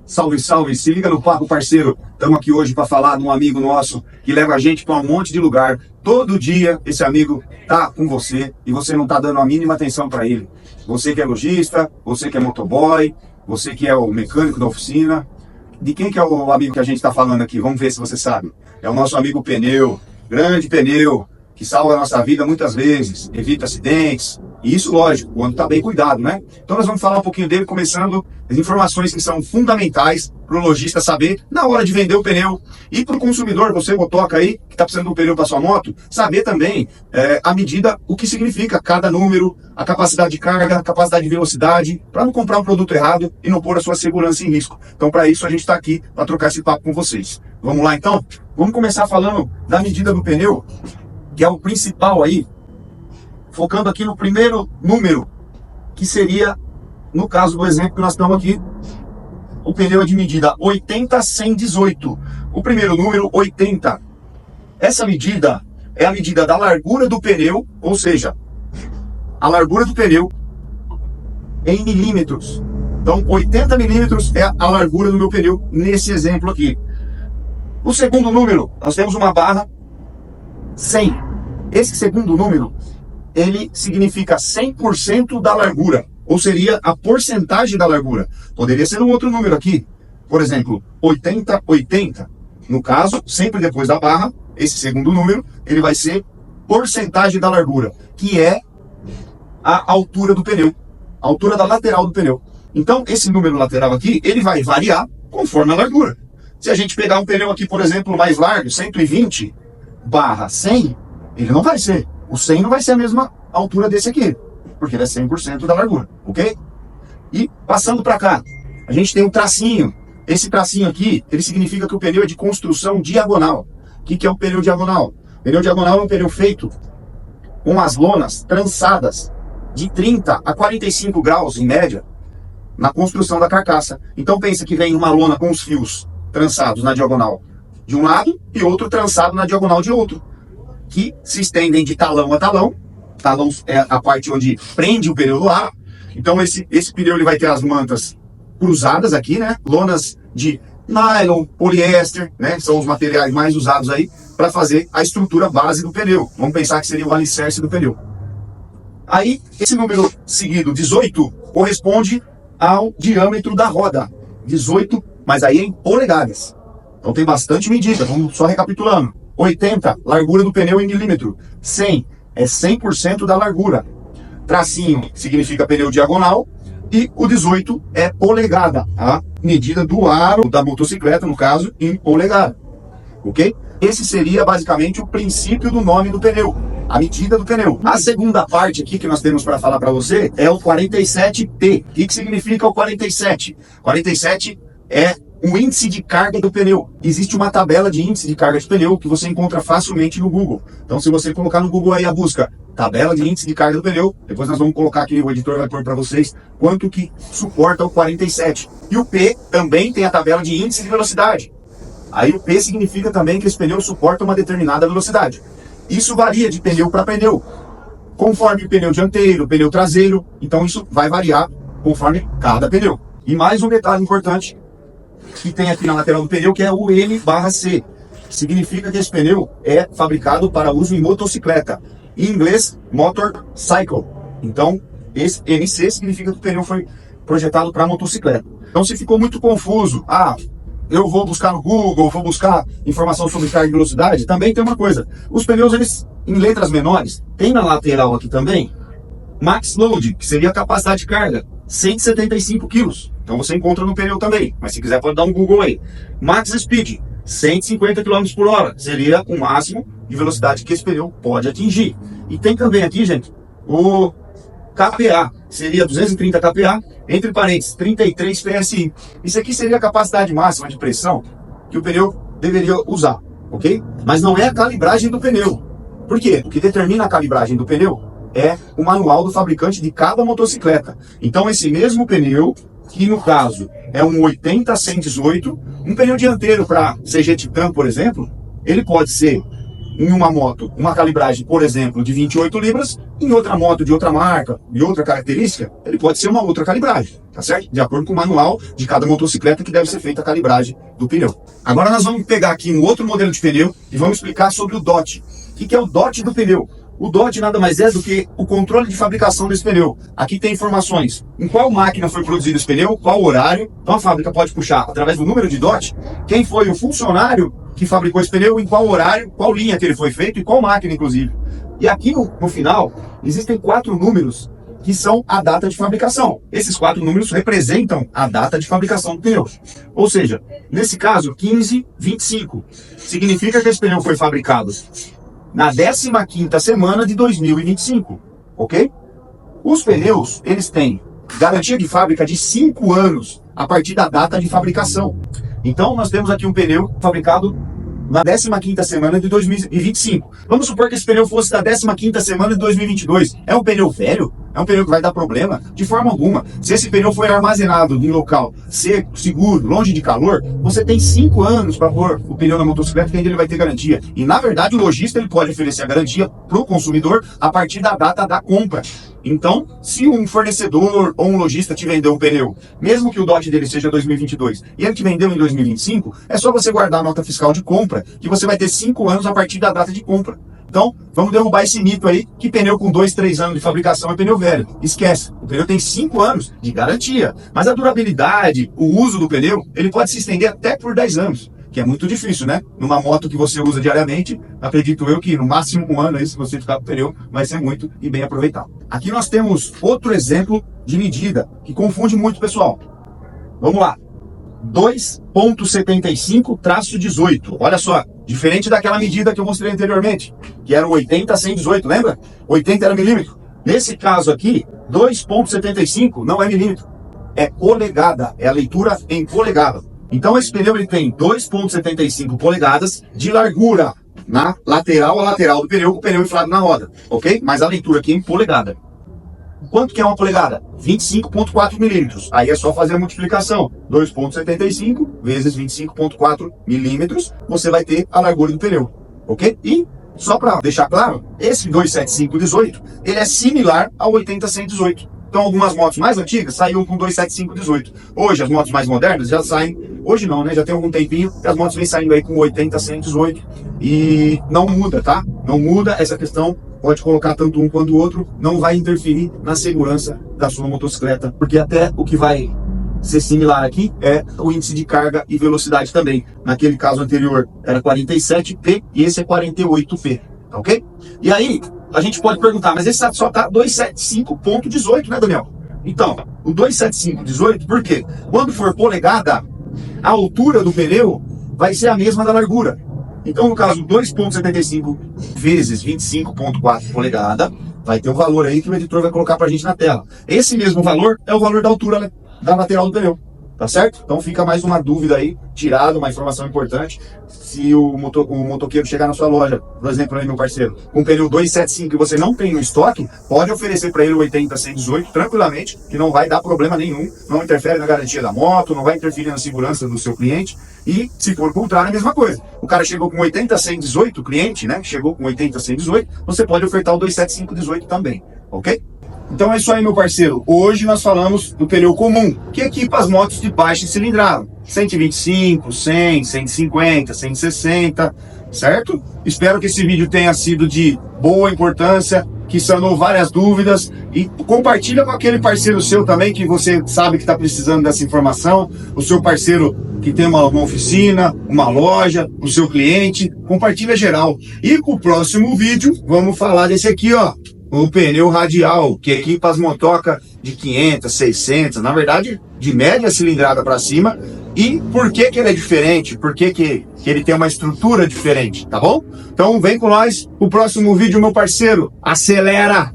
Salve, salve, se liga no papo, parceiro. Estamos aqui hoje para falar de um amigo nosso que leva a gente para um monte de lugar. Todo dia esse amigo tá com você e você não tá dando a mínima atenção para ele. Você que é lojista, você que é motoboy, você que é o mecânico da oficina. De quem que é o amigo que a gente está falando aqui? Vamos ver se você sabe. É o nosso amigo Pneu, grande Pneu, que salva a nossa vida muitas vezes, evita acidentes. E isso, lógico, quando está bem cuidado, né? Então nós vamos falar um pouquinho dele, começando as informações que são fundamentais para o lojista saber na hora de vender o pneu. E para o consumidor, você, motoca aí, que está precisando de um pneu para sua moto, saber também a medida, o que significa cada número, a capacidade de carga, a capacidade de velocidade, para não comprar um produto errado e não pôr a sua segurança em risco. Então para isso a gente está aqui para trocar esse papo com vocês. Vamos lá então? Vamos começar falando da medida do pneu, que é o principal aí, focando aqui no primeiro número, que seria, no caso do exemplo que nós estamos aqui, o pneu é de medida 80-118. O primeiro número, 80. Essa medida é a medida da largura do pneu, ou seja, a largura do pneu em milímetros. Então, 80 milímetros é a largura do meu pneu nesse exemplo aqui. O segundo número, nós temos uma barra 100. Esse segundo número, ele significa 100% da largura, ou seria a porcentagem da largura. Poderia ser um outro número aqui, por exemplo, 80-80. No caso, sempre depois da barra, esse segundo número, ele vai ser porcentagem da largura, que é a altura do pneu, a altura da lateral do pneu. Então, esse número lateral aqui, ele vai variar conforme a largura. Se a gente pegar um pneu aqui, por exemplo, mais largo, 120/100, ele não vai ser. O 100 não vai ser a mesma altura desse aqui, porque ele é 100% da largura, ok? E passando para cá, a gente tem um tracinho. Esse tracinho aqui, ele significa que o pneu é de construção diagonal. O que é o pneu diagonal? O pneu diagonal é um pneu feito com as lonas trançadas de 30 a 45 graus, em média, na construção da carcaça. Então pensa que vem uma lona com os fios trançados na diagonal de um lado e outro trançado na diagonal de outro, que se estendem de talão a talão. Talão é a parte onde prende o pneu no ar. Então esse pneu ele vai ter as mantas cruzadas aqui, né? Lonas de nylon, poliéster, né? São os materiais mais usados aí para fazer a estrutura base do pneu. Vamos pensar que seria o alicerce do pneu. Aí esse número seguido, 18, corresponde ao diâmetro da roda. 18, mas aí é em polegadas. Então tem bastante medida. Vamos só recapitulando. 80, largura do pneu em milímetro. 100 é 100% da largura. Tracinho significa pneu diagonal. E o 18 é polegada, a medida do aro da motocicleta, no caso, em polegada. Ok? Esse seria basicamente o princípio do nome do pneu, a medida do pneu. A segunda parte aqui que nós temos para falar para você é o 47P. O que significa o 47? 47 é o índice de carga do pneu. Existe uma tabela de índice de carga de pneu que você encontra facilmente no Google. Então, se você colocar no Google aí a busca tabela de índice de carga do pneu, depois nós vamos colocar aqui, o editor vai pôr para vocês quanto que suporta o 47. E o P também tem a tabela de índice de velocidade. Aí o P significa também que esse pneu suporta uma determinada velocidade. Isso varia de pneu para pneu, conforme o pneu dianteiro, o pneu traseiro. Então isso vai variar conforme cada pneu. E mais um detalhe importante que tem aqui na lateral do pneu, que é o M/C. Significa que esse pneu é fabricado para uso em motocicleta. Em inglês, motorcycle. Então, esse MC significa que o pneu foi projetado para motocicleta. Então, se ficou muito confuso, eu vou buscar no Google, vou buscar informação sobre carga e velocidade, também tem uma coisa. Os pneus, eles, em letras menores, tem na lateral aqui também, Max Load, que seria a capacidade de carga, 175 kg. Então você encontra no pneu também, mas se quiser pode dar um Google aí. Max Speed, 150 km por hora, seria o máximo de velocidade que esse pneu pode atingir. E tem também aqui, gente, o KPA, seria 230 KPA, entre parênteses, 33 PSI. Isso aqui seria a capacidade máxima de pressão que o pneu deveria usar, ok? Mas não é a calibragem do pneu. Por quê? O que determina a calibragem do pneu é o manual do fabricante de cada motocicleta. Então esse mesmo pneu, que no caso é um 80-118, um pneu dianteiro para CG Titan, por exemplo, ele pode ser em uma moto uma calibragem, por exemplo, de 28 libras, em outra moto de outra marca, de outra característica, ele pode ser uma outra calibragem, tá certo? De acordo com o manual de cada motocicleta que deve ser feita a calibragem do pneu. Agora nós vamos pegar aqui um outro modelo de pneu e vamos explicar sobre o DOT. O que é o DOT do pneu? O DOT nada mais é do que o controle de fabricação desse pneu. Aqui tem informações em qual máquina foi produzido esse pneu, qual horário. Então a fábrica pode puxar, através do número de DOT, quem foi o funcionário que fabricou esse pneu, em qual horário, qual linha que ele foi feito e qual máquina, inclusive. E aqui no final, existem 4 números que são a data de fabricação. Esses 4 números representam a data de fabricação do pneu. Ou seja, nesse caso, 1525. Significa que esse pneu foi fabricado na 15ª semana de 2025, ok? Os pneus, eles têm garantia de fábrica de 5 anos a partir da data de fabricação. Então, nós temos aqui um pneu fabricado na 15ª semana de 2025. Vamos supor que esse pneu fosse da 15ª semana de 2022. É um pneu velho? É um pneu que vai dar problema? De forma alguma. Se esse pneu foi armazenado em local seco, seguro, longe de calor, você tem 5 anos para pôr o pneu na motocicleta, que ainda ele vai ter garantia. E, na verdade, o lojista ele pode oferecer a garantia para o consumidor a partir da data da compra. Então, se um fornecedor ou um lojista te vendeu um pneu, mesmo que o DOT dele seja 2022, e ele te vendeu em 2025, é só você guardar a nota fiscal de compra, que você vai ter 5 anos a partir da data de compra. Então, vamos derrubar esse mito aí, que pneu com 2, 3 anos de fabricação é pneu velho. Esquece, o pneu tem 5 anos de garantia, mas a durabilidade, o uso do pneu, ele pode se estender até por 10 anos. Que é muito difícil, né? Numa moto que você usa diariamente, acredito eu que no máximo 1 ano aí, se você ficar com o pneu, vai ser muito e bem aproveitado. Aqui nós temos outro exemplo de medida que confunde muito o pessoal. Vamos lá. 2.75-18. Olha só, diferente daquela medida que eu mostrei anteriormente, que era o 80-118, lembra? 80 era milímetro. Nesse caso aqui, 2.75 não é milímetro, é polegada, é a leitura em polegada. Então esse pneu ele tem 2.75 polegadas de largura na lateral a lateral do pneu, com o pneu inflado na roda, ok? Mas a leitura aqui é em polegada. Quanto que é uma polegada? 25.4 milímetros. Aí é só fazer a multiplicação. 2.75 vezes 25.4 milímetros, você vai ter a largura do pneu, ok? E, só para deixar claro, esse 275-18, ele é similar ao 80-118. Então algumas motos mais antigas saíam com 275-18. Hoje as motos mais modernas já saem, hoje não, né? Já tem algum tempinho que as motos vêm saindo aí com 80-118 e não muda, tá? Não muda essa questão, pode colocar tanto um quanto o outro, não vai interferir na segurança da sua motocicleta, porque até o que vai ser similar aqui é o índice de carga e velocidade também. Naquele caso anterior era 47P e esse é 48P, ok? E aí, a gente pode perguntar, mas esse só tá 275.18, né, Daniel? Então, o 275.18, por quê? Quando for polegada, a altura do pneu vai ser a mesma da largura. Então, no caso, 2.75 vezes 25.4 polegada, vai ter um valor aí que o editor vai colocar pra gente na tela. Esse mesmo valor é o valor da altura, né, da lateral do pneu. Tá certo? Então fica mais uma dúvida aí, tirada, uma informação importante. Se o motoqueiro chegar na sua loja, por exemplo, aí meu parceiro, com um pneu 275 que você não tem no estoque, pode oferecer para ele o 80-118 tranquilamente, que não vai dar problema nenhum, não interfere na garantia da moto, não vai interferir na segurança do seu cliente. E se for o contrário, é a mesma coisa. O cara chegou com 80-118, o cliente, né, chegou com 80-118, você pode ofertar o 275-18 também, ok? Então é isso aí, meu parceiro. Hoje nós falamos do pneu comum, que equipa as motos de baixa cilindrada. 125, 100, 150, 160, certo? Espero que esse vídeo tenha sido de boa importância, que sanou várias dúvidas. E compartilha com aquele parceiro seu também, que você sabe que está precisando dessa informação. O seu parceiro que tem uma oficina, uma loja, o seu cliente. Compartilha geral. E com o próximo vídeo, vamos falar desse aqui, ó. O pneu radial, que equipa as motocas de 500, 600, na verdade, de média cilindrada para cima. E por que que ele é diferente? Por que que ele tem uma estrutura diferente, tá bom? Então vem com nós, o próximo vídeo, meu parceiro. Acelera!